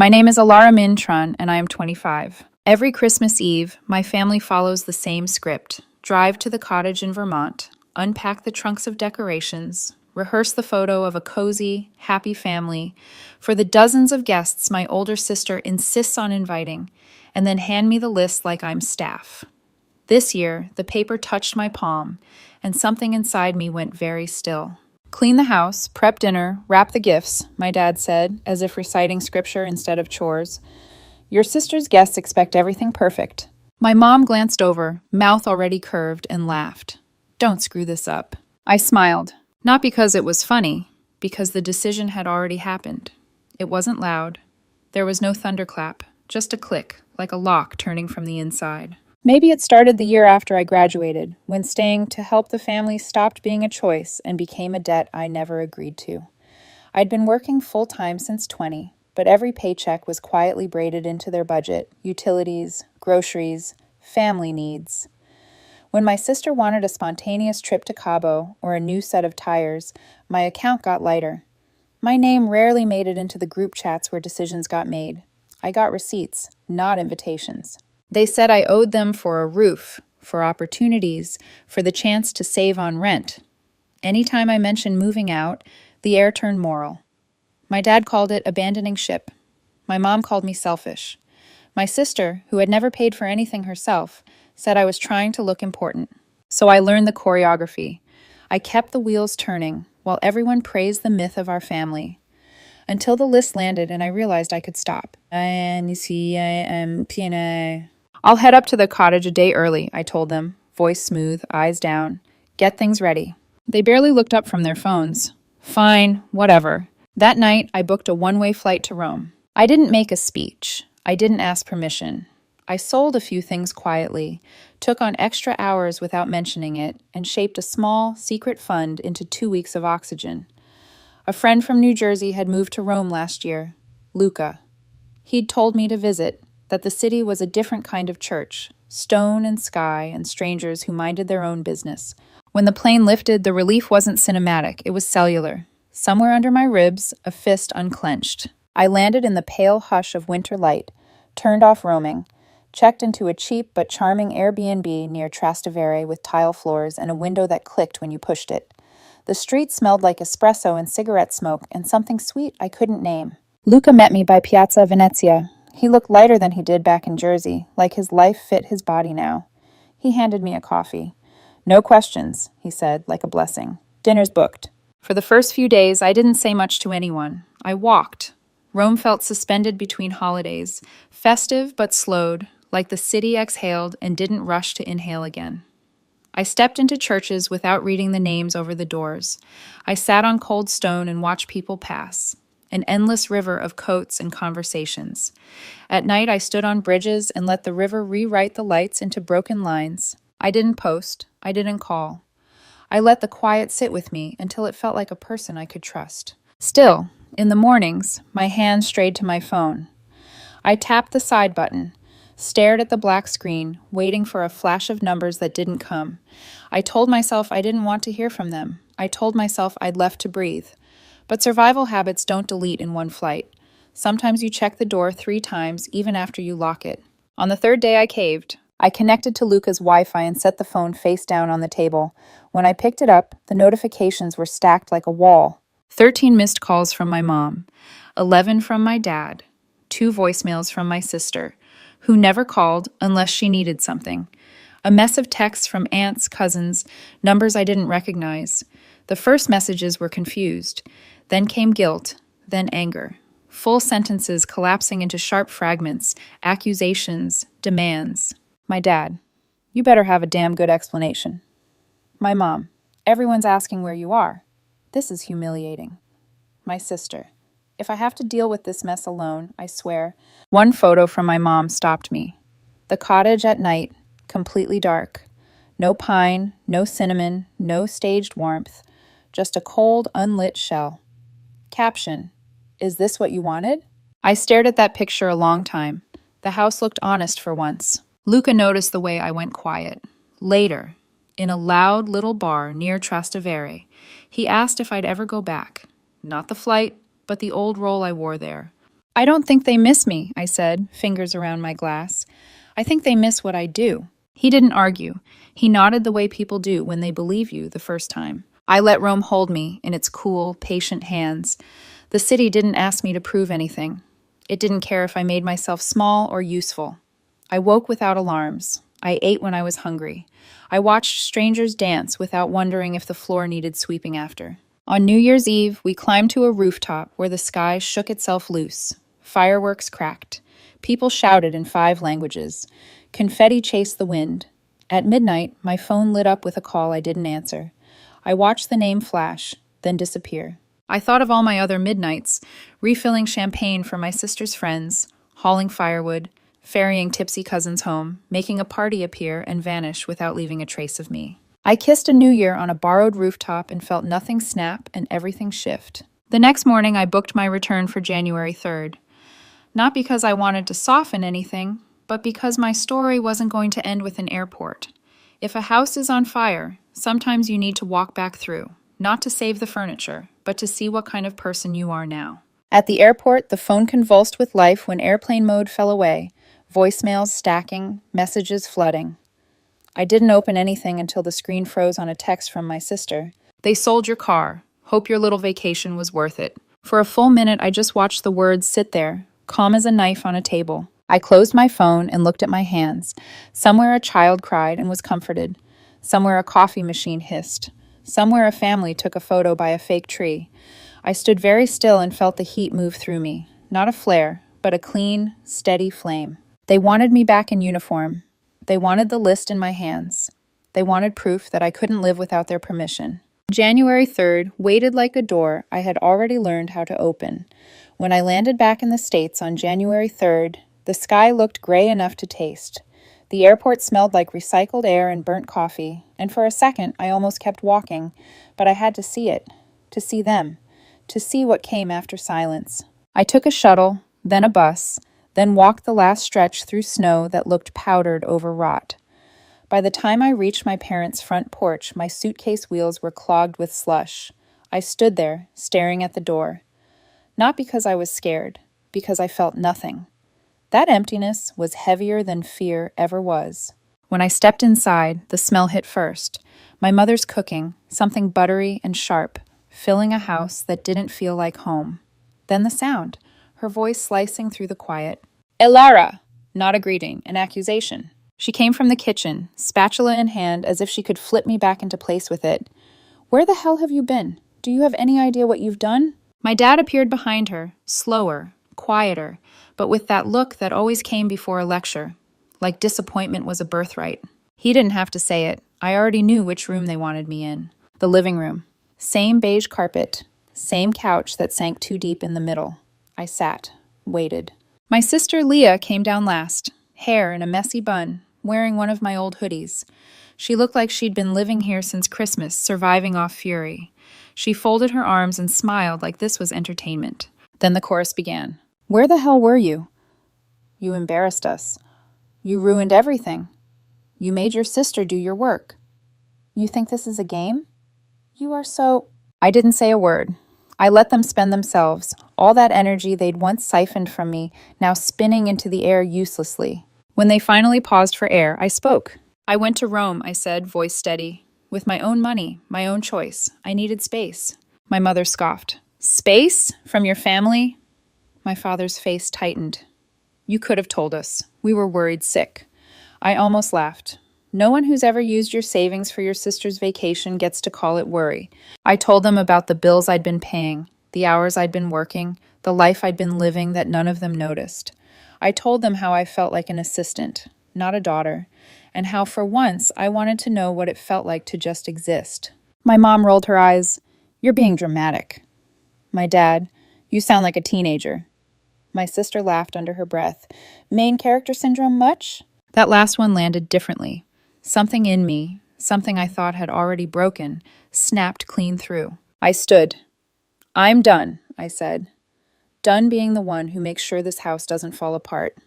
My name is Alara Mintron, and I am 25. Every Christmas Eve, my family follows the same script. Drive to the cottage in Vermont, unpack the trunks of decorations, rehearse the photo of a cozy, happy family for the dozens of guests my older sister insists on inviting, and then hand me the list like I'm staff. This year, the paper touched my palm, and something inside me went very still. Clean the house, prep dinner, wrap the gifts, my dad said, as if reciting scripture instead of chores. Your sister's guests expect everything perfect. My mom glanced over, mouth already curved, and laughed. Don't screw this up. I smiled, not because it was funny, because the decision had already happened. It wasn't loud. There was no thunderclap, just a click, like a lock turning from the inside. Maybe it started the year after I graduated, when staying to help the family stopped being a choice and became a debt I never agreed to. I'd been working full-time since 20, but every paycheck was quietly braided into their budget, utilities, groceries, family needs. When my sister wanted a spontaneous trip to Cabo or a new set of tires, my account got lighter. My name rarely made it into the group chats where decisions got made. I got receipts, not invitations. They said I owed them for a roof, for opportunities, for the chance to save on rent. Anytime I mentioned moving out, the air turned moral. My dad called it abandoning ship. My mom called me selfish. My sister, who had never paid for anything herself, said I was trying to look important. So I learned the choreography. I kept the wheels turning while everyone praised the myth of our family. Until the list landed and I realized I could stop. I'll head up to the cottage a day early, I told them, voice smooth, eyes down. Get things ready. They barely looked up from their phones. Fine, whatever. That night, I booked a one-way flight to Rome. I didn't make a speech. I didn't ask permission. I sold a few things quietly, took on extra hours without mentioning it, and shaped a small, secret fund into 2 weeks of oxygen. A friend from New Jersey had moved to Rome last year, Luca. He'd told me to visit, that the city was a different kind of church, stone and sky and strangers who minded their own business. When the plane lifted, the relief wasn't cinematic, it was cellular. Somewhere under my ribs, a fist unclenched. I landed in the pale hush of winter light, turned off roaming, checked into a cheap but charming Airbnb near Trastevere with tile floors and a window that clicked when you pushed it. The street smelled like espresso and cigarette smoke and something sweet I couldn't name. Luca met me by Piazza Venezia. He looked lighter than he did back in Jersey, like his life fit his body now. He handed me a coffee. No questions, he said, like a blessing. Dinner's booked. For the first few days, I didn't say much to anyone. I walked. Rome felt suspended between holidays, festive but slowed, like the city exhaled and didn't rush to inhale again. I stepped into churches without reading the names over the doors. I sat on cold stone and watched people pass. An endless river of coats and conversations. At night, I stood on bridges and let the river rewrite the lights into broken lines. I didn't post. I didn't call. I let the quiet sit with me until it felt like a person I could trust. Still, in the mornings, my hand strayed to my phone. I tapped the side button, stared at the black screen, waiting for a flash of numbers that didn't come. I told myself I didn't want to hear from them. I told myself I'd left to breathe. But survival habits don't delete in one flight. Sometimes you check the door 3 times even after you lock it. On the 3rd day I caved. I connected to Luca's Wi-Fi and set the phone face down on the table. When I picked it up, the notifications were stacked like a wall. 13 missed calls from my mom, 11 from my dad, 2 voicemails from my sister, who never called unless she needed something. A mess of texts from aunts, cousins, numbers I didn't recognize. The first messages were confused. Then came guilt, then anger. Full sentences collapsing into sharp fragments, accusations, demands. My dad, you better have a damn good explanation. My mom, everyone's asking where you are. This is humiliating. My sister, if I have to deal with this mess alone, I swear. One photo from my mom stopped me. The cottage at night, completely dark. No pine, no cinnamon, no staged warmth. Just a cold, unlit shell. Caption, is this what you wanted? I stared at that picture a long time. The house looked honest for once. Luca noticed the way I went quiet. Later, in a loud little bar near Trastevere, he asked if I'd ever go back. Not the flight, but the old role I wore there. I don't think they miss me, I said, fingers around my glass. I think they miss what I do. He didn't argue. He nodded the way people do when they believe you the first time. I let Rome hold me in its cool, patient hands. The city didn't ask me to prove anything. It didn't care if I made myself small or useful. I woke without alarms. I ate when I was hungry. I watched strangers dance without wondering if the floor needed sweeping after. On New Year's Eve, we climbed to a rooftop where the sky shook itself loose. Fireworks cracked. People shouted in 5 languages. Confetti chased the wind. At midnight, my phone lit up with a call I didn't answer. I watched the name flash, then disappear. I thought of all my other midnights, refilling champagne for my sister's friends, hauling firewood, ferrying tipsy cousins home, making a party appear and vanish without leaving a trace of me. I kissed a new year on a borrowed rooftop and felt nothing snap and everything shift. The next morning, I booked my return for January 3rd. Not because I wanted to soften anything, but because my story wasn't going to end with an airport. If a house is on fire, sometimes you need to walk back through, not to save the furniture, but to see what kind of person you are now. At the airport, the phone convulsed with life when airplane mode fell away, voicemails stacking, messages flooding. I didn't open anything until the screen froze on a text from my sister. They sold your car. Hope your little vacation was worth it. For a full minute, I just watched the words sit there, calm as a knife on a table. I closed my phone and looked at my hands. Somewhere a child cried and was comforted. Somewhere a coffee machine hissed. Somewhere a family took a photo by a fake tree. I stood very still and felt the heat move through me. Not a flare, but a clean, steady flame. They wanted me back in uniform. They wanted the list in my hands. They wanted proof that I couldn't live without their permission. January 3rd waited like a door I had already learned how to open. When I landed back in the States on January 3rd, the sky looked gray enough to taste. The airport smelled like recycled air and burnt coffee, and for a second I almost kept walking, but I had to see it, to see them, to see what came after silence. I took a shuttle, then a bus, then walked the last stretch through snow that looked powdered over rot. By the time I reached my parents' front porch, my suitcase wheels were clogged with slush. I stood there, staring at the door. Not because I was scared, because I felt nothing. That emptiness was heavier than fear ever was. When I stepped inside, the smell hit first. My mother's cooking, something buttery and sharp, filling a house that didn't feel like home. Then the sound, her voice slicing through the quiet. Elara! Not a greeting, an accusation. She came from the kitchen, spatula in hand, as if she could flip me back into place with it. Where the hell have you been? Do you have any idea what you've done? My dad appeared behind her, slower, quieter, but with that look that always came before a lecture, like disappointment was a birthright. He didn't have to say it. I already knew which room they wanted me in. The living room. Same beige carpet, same couch that sank too deep in the middle. I sat, waited. My sister Leah came down last, hair in a messy bun, wearing one of my old hoodies. She looked like she'd been living here since Christmas, surviving off fury. She folded her arms and smiled like this was entertainment. Then the chorus began. Where the hell were you? You embarrassed us. You ruined everything. You made your sister do your work. You think this is a game? You are so... I didn't say a word. I let them spend themselves, all that energy they'd once siphoned from me, now spinning into the air uselessly. When they finally paused for air, I spoke. I went to Rome, I said, voice steady. With my own money, my own choice. I needed space. My mother scoffed. Space? From your family? My father's face tightened. You could have told us. We were worried sick. I almost laughed. No one who's ever used your savings for your sister's vacation gets to call it worry. I told them about the bills I'd been paying, the hours I'd been working, the life I'd been living that none of them noticed. I told them how I felt like an assistant, not a daughter, and how for once I wanted to know what it felt like to just exist. My mom rolled her eyes. You're being dramatic. My dad, you sound like a teenager. My sister laughed under her breath. Main character syndrome much? That last one landed differently. Something in me, something I thought had already broken, snapped clean through. I stood. I'm done, I said. Done being the one who makes sure this house doesn't fall apart.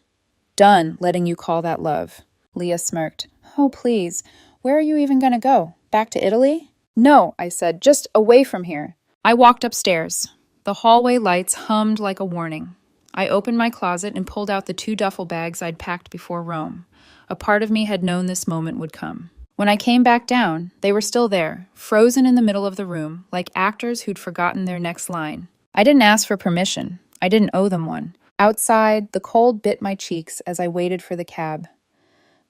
Done letting you call that love. Leah smirked. Oh, please. Where are you even going to go? Back to Italy? No, I said, just away from here. I walked upstairs. The hallway lights hummed like a warning. I opened my closet and pulled out the 2 duffel bags I'd packed before Rome. A part of me had known this moment would come. When I came back down, they were still there, frozen in the middle of the room, like actors who'd forgotten their next line. I didn't ask for permission. I didn't owe them one. Outside, the cold bit my cheeks as I waited for the cab.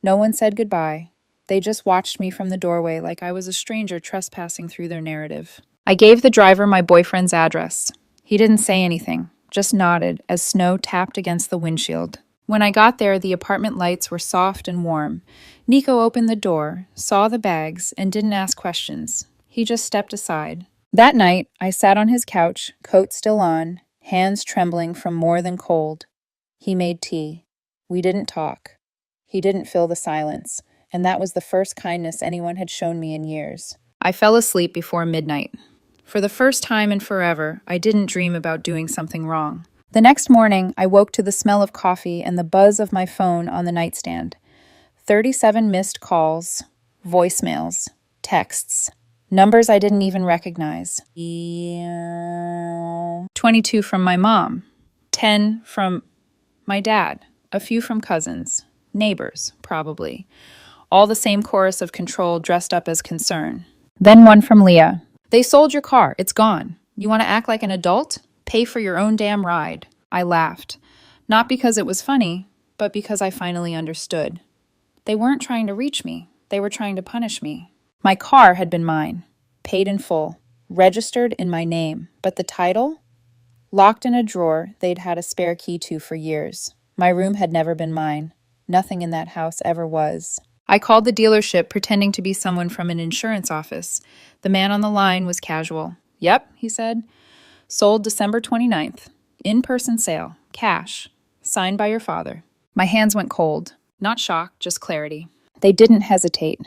No one said goodbye. They just watched me from the doorway like I was a stranger trespassing through their narrative. I gave the driver my boyfriend's address. He didn't say anything, just nodded as snow tapped against the windshield. When I got there, the apartment lights were soft and warm. Nico opened the door, saw the bags, and didn't ask questions. He just stepped aside. That night, I sat on his couch, coat still on, hands trembling from more than cold. He made tea. We didn't talk. He didn't fill the silence, and that was the first kindness anyone had shown me in years. I fell asleep before midnight. For the first time in forever, I didn't dream about doing something wrong. The next morning, I woke to the smell of coffee and the buzz of my phone on the nightstand. 37 missed calls, voicemails, texts, numbers I didn't even recognize. 22 from my mom, 10 from my dad, a few from cousins, neighbors, probably. All the same chorus of control dressed up as concern. Then one from Leah. They sold your car. It's gone. You want to act like an adult? Pay for your own damn ride. I laughed. Not because it was funny, but because I finally understood. They weren't trying to reach me. They were trying to punish me. My car had been mine, paid in full, registered in my name, but the title? Locked in a drawer they'd had a spare key to for years. My room had never been mine. Nothing in that house ever was. I called the dealership pretending to be someone from an insurance office. The man on the line was casual. Yep, he said. Sold December 29th. In-person sale. Cash. Signed by your father. My hands went cold. Not shock, just clarity. They didn't hesitate.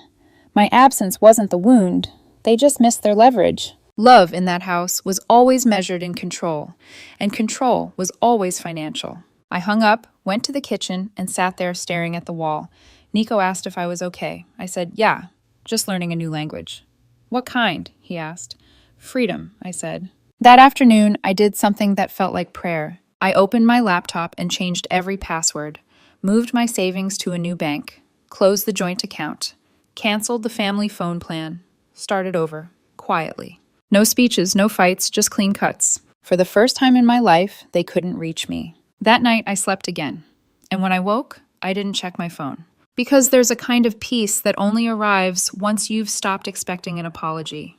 My absence wasn't the wound. They just missed their leverage. Love in that house was always measured in control, and control was always financial. I hung up, went to the kitchen, and sat there staring at the wall. Nico asked if I was okay. I said, yeah, just learning a new language. What kind? He asked. Freedom, I said. That afternoon, I did something that felt like prayer. I opened my laptop and changed every password, moved my savings to a new bank, closed the joint account, canceled the family phone plan, started over, quietly. No speeches, no fights, just clean cuts. For the first time in my life, they couldn't reach me. That night, I slept again. And when I woke, I didn't check my phone. Because there's a kind of peace that only arrives once you've stopped expecting an apology.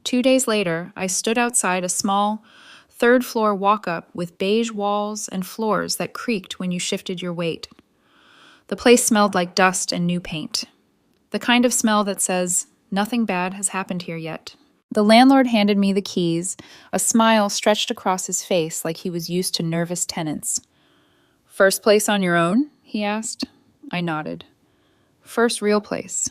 2 days later, I stood outside a small, third-floor walk-up with beige walls and floors that creaked when you shifted your weight. The place smelled like dust and new paint. The kind of smell that says, nothing bad has happened here yet. The landlord handed me the keys, a smile stretched across his face like he was used to nervous tenants. First place on your own? He asked. I nodded. First real place.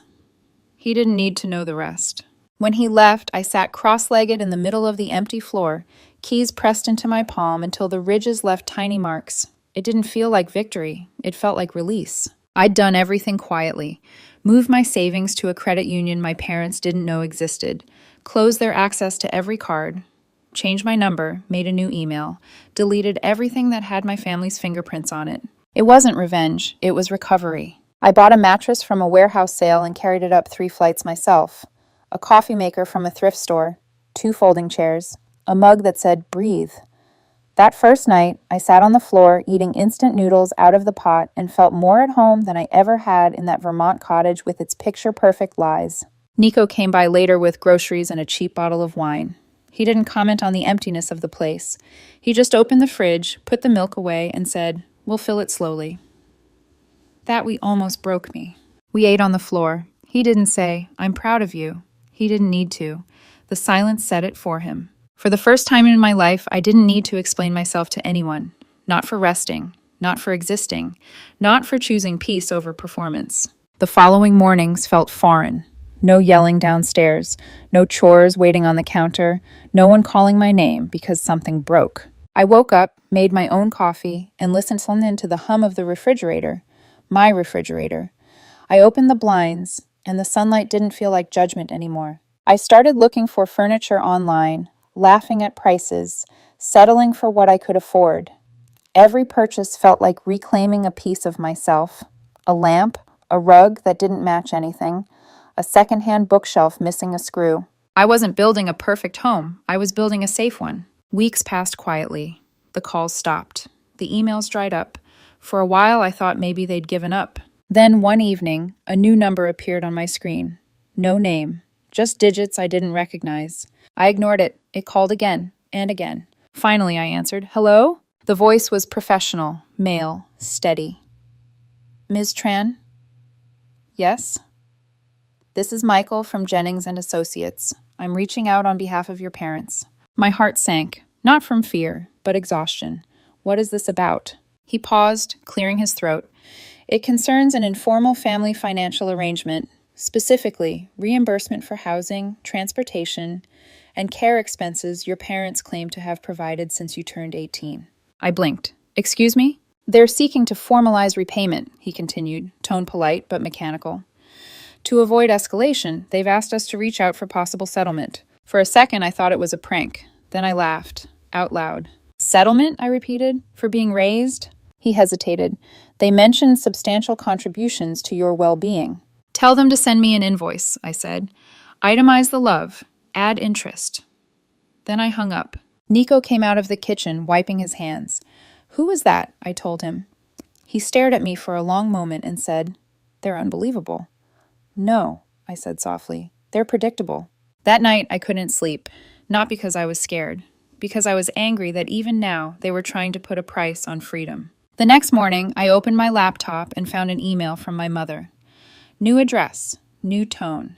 He didn't need to know the rest. When he left, I sat cross-legged in the middle of the empty floor, keys pressed into my palm until the ridges left tiny marks. It didn't feel like victory. It felt like release. I'd done everything quietly. Moved my savings to a credit union my parents didn't know existed. Closed their access to every card. Changed my number, made a new email. Deleted everything that had my family's fingerprints on it. It wasn't revenge. It was recovery. I bought a mattress from a warehouse sale and carried it up 3 flights myself. A coffee maker from a thrift store. 2 folding chairs. A mug that said, breathe. That first night, I sat on the floor eating instant noodles out of the pot and felt more at home than I ever had in that Vermont cottage with its picture-perfect lies. Nico came by later with groceries and a cheap bottle of wine. He didn't comment on the emptiness of the place. He just opened the fridge, put the milk away, and said, we'll fill it slowly. That almost broke me. We ate on the floor. He didn't say, I'm proud of you. He didn't need to. The silence said it for him. For the first time in my life, I didn't need to explain myself to anyone. Not for resting, not for existing, not for choosing peace over performance. The following mornings felt foreign. No yelling downstairs, no chores waiting on the counter, no one calling my name because something broke. I woke up, made my own coffee, and listened to the hum of the refrigerator. My refrigerator. I opened the blinds, and the sunlight didn't feel like judgment anymore. I started looking for furniture online, laughing at prices, settling for what I could afford. Every purchase felt like reclaiming a piece of myself. A lamp, a rug that didn't match anything, a secondhand bookshelf missing a screw. I wasn't building a perfect home. I was building a safe one. Weeks passed quietly. The calls stopped. The emails dried up. For a while, I thought maybe they'd given up. Then one evening, a new number appeared on my screen. No name, just digits I didn't recognize. I ignored it. It called again and again. Finally, I answered, "Hello?" The voice was professional, male, steady. "Ms. Tran?" "Yes?" "This is Michael from Jennings and Associates. I'm reaching out on behalf of your parents." My heart sank, not from fear, but exhaustion. What is this about? He paused, clearing his throat. "It concerns an informal family financial arrangement, specifically reimbursement for housing, transportation, and care expenses your parents claim to have provided since you turned 18. I blinked. "Excuse me?" "They're seeking to formalize repayment," he continued, tone polite but mechanical. "To avoid escalation, they've asked us to reach out for possible settlement." For a second, I thought it was a prank. Then I laughed, out loud. "Settlement?" I repeated. "For being raised?" He hesitated. "They mentioned substantial contributions to your well-being." "Tell them to send me an invoice," I said. "Itemize the love. Add interest." Then I hung up. Nico came out of the kitchen, wiping his hands. "Who was that?" I told him. He stared at me for a long moment and said, "They're unbelievable." "No," I said softly. "They're predictable." That night I couldn't sleep, not because I was scared, because I was angry that even now they were trying to put a price on freedom. The next morning, I opened my laptop and found an email from my mother. New address, new tone.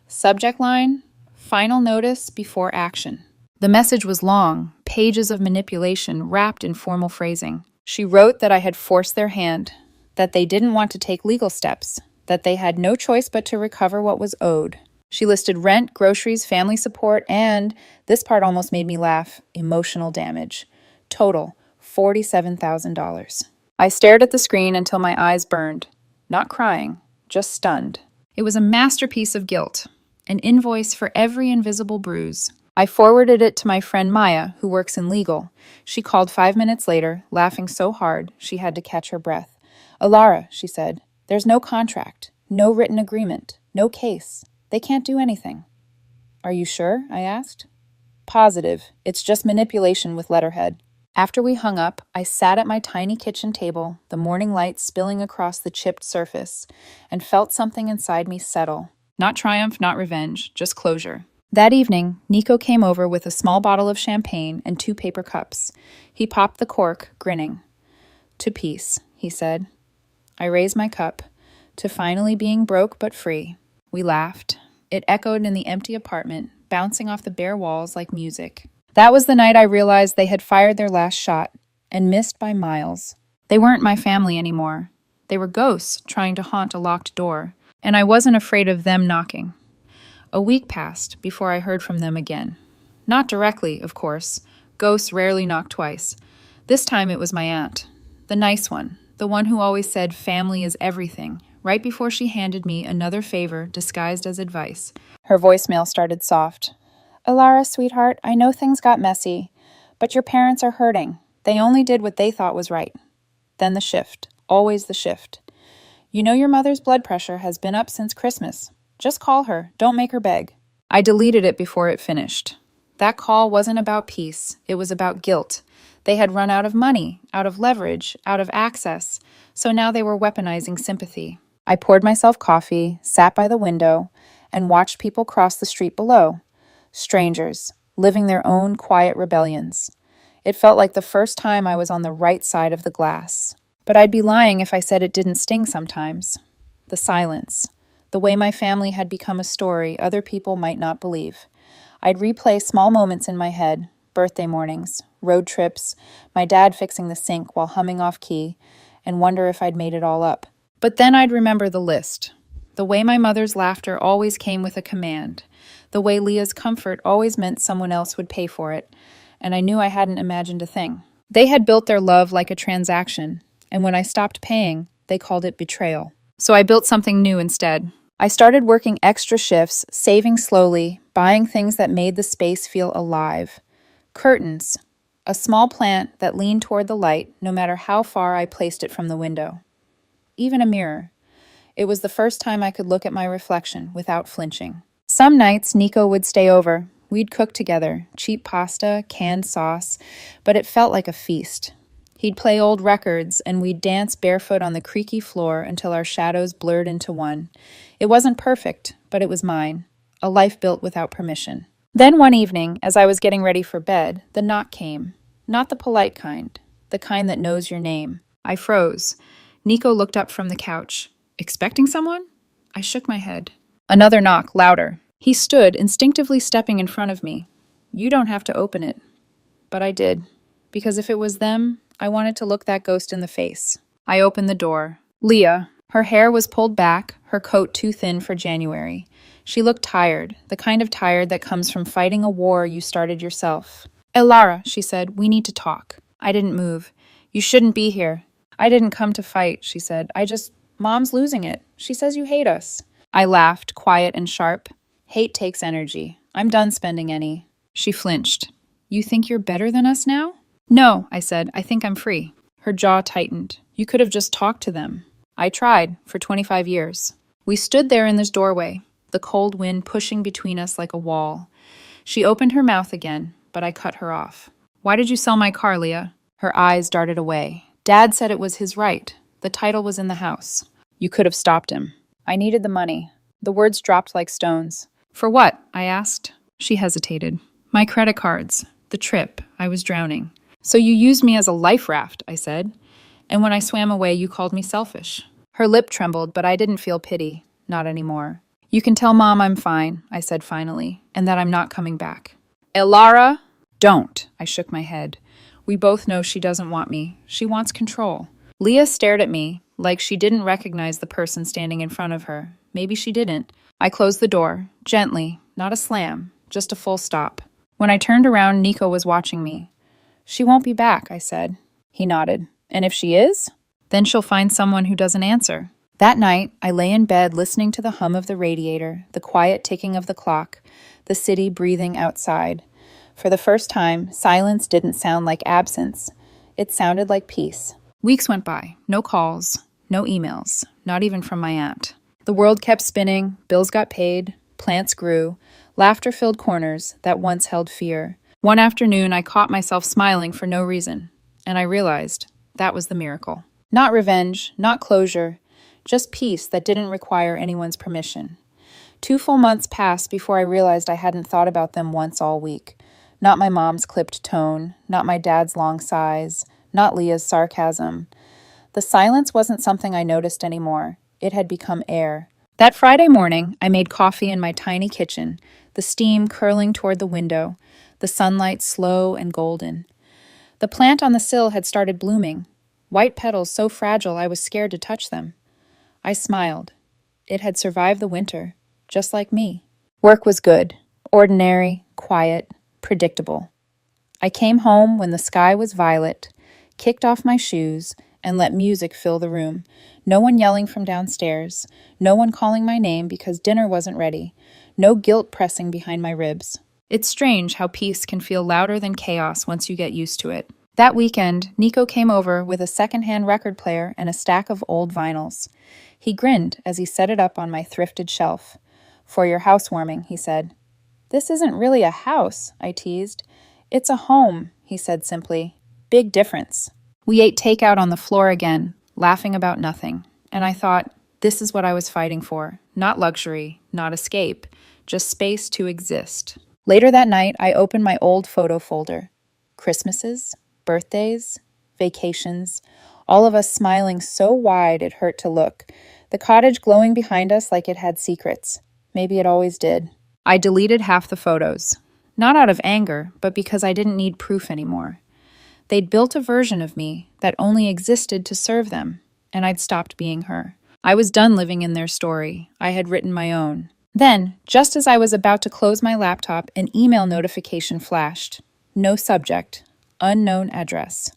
Subject line, final notice before action. The message was long, pages of manipulation wrapped in formal phrasing. She wrote that I had forced their hand, that they didn't want to take legal steps, that they had no choice but to recover what was owed. She listed rent, groceries, family support, and, this part almost made me laugh, emotional damage. Total, $47,000. I stared at the screen until my eyes burned. Not crying, just stunned. It was a masterpiece of guilt, an invoice for every invisible bruise. I forwarded it to my friend Maya, who works in legal. She called 5 minutes later, laughing so hard she had to catch her breath. "Alara," she said, "there's no contract, no written agreement, no case. They can't do anything." "Are you sure?" I asked. "Positive. It's just manipulation with letterhead." After we hung up, I sat at my tiny kitchen table, the morning light spilling across the chipped surface, and felt something inside me settle. Not triumph, not revenge, just closure. That evening, Nico came over with a small bottle of champagne and 2 paper cups. He popped the cork, grinning. "To peace," he said. I raised my cup. To finally being broke but free. We laughed. It echoed in the empty apartment, bouncing off the bare walls like music. That was the night I realized they had fired their last shot, and missed by miles. They weren't my family anymore. They were ghosts trying to haunt a locked door, and I wasn't afraid of them knocking. A week passed before I heard from them again. Not directly, of course. Ghosts rarely knock twice. This time it was my aunt. The nice one. The one who always said family is everything, right before she handed me another favor disguised as advice. Her voicemail started soft. "Alara, sweetheart, I know things got messy, but your parents are hurting. They only did what they thought was right." Then the shift. Always the shift. "You know your mother's blood pressure has been up since Christmas. Just call her. Don't make her beg." I deleted it before it finished. That call wasn't about peace. It was about guilt. They had run out of money, out of leverage, out of access, so now they were weaponizing sympathy. I poured myself coffee, sat by the window, and watched people cross the street below. Strangers, living their own quiet rebellions. It felt like the first time I was on the right side of the glass. But I'd be lying if I said it didn't sting sometimes. The silence. The way my family had become a story other people might not believe. I'd replay small moments in my head, birthday mornings, road trips, my dad fixing the sink while humming off key, and wonder if I'd made it all up. But then I'd remember the list. The way my mother's laughter always came with a command. The way Leah's comfort always meant someone else would pay for it. And I knew I hadn't imagined a thing. They had built their love like a transaction, and when I stopped paying, they called it betrayal. So I built something new instead. I started working extra shifts, saving slowly, buying things that made the space feel alive. Curtains. a small plant that leaned toward the light no matter how far I placed it from the window. Even a mirror. It was the first time I could look at my reflection without flinching. Some nights, Nico would stay over. We'd cook together, cheap pasta, canned sauce, but it felt like a feast. He'd play old records, and we'd dance barefoot on the creaky floor until our shadows blurred into one. It wasn't perfect, but it was mine, a life built without permission. Then one evening, as I was getting ready for bed, the knock came. Not the polite kind, the kind that knows your name. I froze. Nico looked up from the couch. Expecting someone? I shook my head. Another knock, louder. He stood, instinctively stepping in front of me. You don't have to open it. But I did, because if it was them, I wanted to look that ghost in the face. I opened the door. Leah. Her hair was pulled back, her coat too thin for January. She looked tired, the kind of tired that comes from fighting a war you started yourself. Elara, she said, we need to talk. I didn't move. You shouldn't be here. I didn't come to fight, she said. Mom's losing it. She says you hate us. I laughed, quiet and sharp. Hate takes energy. I'm done spending any. She flinched. You think you're better than us now? No, I said. I think I'm free. Her jaw tightened. You could have just talked to them. I tried, for 25 years. We stood there in this doorway, the cold wind pushing between us like a wall. She opened her mouth again, but I cut her off. Why did you sell my car, Leah? Her eyes darted away. Dad said it was his right. The title was in the house. You could have stopped him. I needed the money. The words dropped like stones. For what? I asked. She hesitated. My credit cards. The trip. I was drowning. So you used me as a life raft, I said. And when I swam away, you called me selfish. Her lip trembled, but I didn't feel pity. Not anymore. You can tell Mom I'm fine, I said finally, and that I'm not coming back. Elara? Don't. I shook my head. We both know she doesn't want me. She wants control. Leah stared at me, like she didn't recognize the person standing in front of her. Maybe she didn't. I closed the door, gently, not a slam, just a full stop. When I turned around, Nico was watching me. She won't be back, I said. He nodded. And if she is? Then she'll find someone who doesn't answer. That night, I lay in bed listening to the hum of the radiator, the quiet ticking of the clock, the city breathing outside. For the first time, silence didn't sound like absence. It sounded like peace. Weeks went by. No calls, no emails, not even from my aunt. The world kept spinning, bills got paid, plants grew, laughter filled corners that once held fear. One afternoon, I caught myself smiling for no reason, and I realized that was the miracle. Not revenge, not closure, just peace that didn't require anyone's permission. 2 full months passed before I realized I hadn't thought about them once all week. Not my mom's clipped tone, not my dad's long sighs, not Leah's sarcasm. The silence wasn't something I noticed anymore. It had become air. That Friday morning, I made coffee in my tiny kitchen, the steam curling toward the window, the sunlight slow and golden. The plant on the sill had started blooming, white petals so fragile I was scared to touch them. I smiled. It had survived the winter, just like me. Work was good, ordinary, quiet, predictable. I came home when the sky was violet, kicked off my shoes, and let music fill the room. No one yelling from downstairs, no one calling my name because dinner wasn't ready, no guilt pressing behind my ribs. It's strange how peace can feel louder than chaos once you get used to it. That weekend, Nico came over with a secondhand record player and a stack of old vinyls. He grinned as he set it up on my thrifted shelf. For your housewarming, he said. This isn't really a house, I teased. It's a home, he said simply. Big difference. We ate takeout on the floor again, laughing about nothing. And I thought, this is what I was fighting for. Not luxury, not escape, just space to exist. Later that night, I opened my old photo folder. Christmases, birthdays, vacations, all of us smiling so wide it hurt to look. The cottage glowing behind us like it had secrets. Maybe it always did. I deleted half the photos. Not out of anger, but because I didn't need proof anymore. They'd built a version of me that only existed to serve them, and I'd stopped being her. I was done living in their story. I had written my own. Then, just as I was about to close my laptop, an email notification flashed. No subject. Unknown address.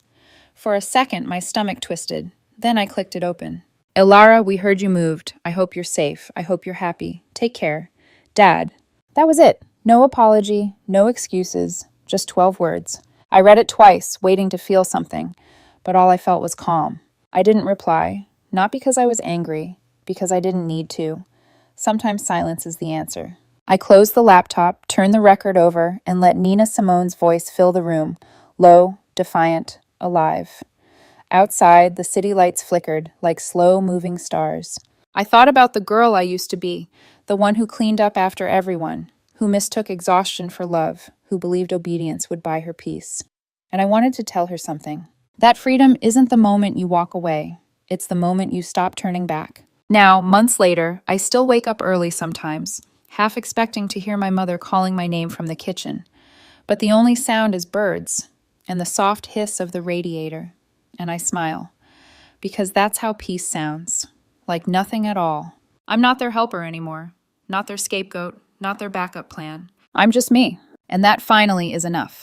For a second, my stomach twisted. Then I clicked it open. Elara, we heard you moved. I hope you're safe. I hope you're happy. Take care. Dad. That was it. No apology, no excuses, just 12 words. I read it twice, waiting to feel something, but all I felt was calm. I didn't reply, not because I was angry, because I didn't need to. Sometimes silence is the answer. I closed the laptop, turned the record over, and let Nina Simone's voice fill the room, low, defiant, alive. Outside, the city lights flickered like slow-moving stars. I thought about the girl I used to be, the one who cleaned up after everyone, who mistook exhaustion for love, who believed obedience would buy her peace. And I wanted to tell her something. That freedom isn't the moment you walk away. It's the moment you stop turning back. Now, months later, I still wake up early sometimes, half expecting to hear my mother calling my name from the kitchen. But the only sound is birds and the soft hiss of the radiator. And I smile, because that's how peace sounds, like nothing at all. I'm not their helper anymore, not their scapegoat, not their backup plan. I'm just me, and that finally is enough.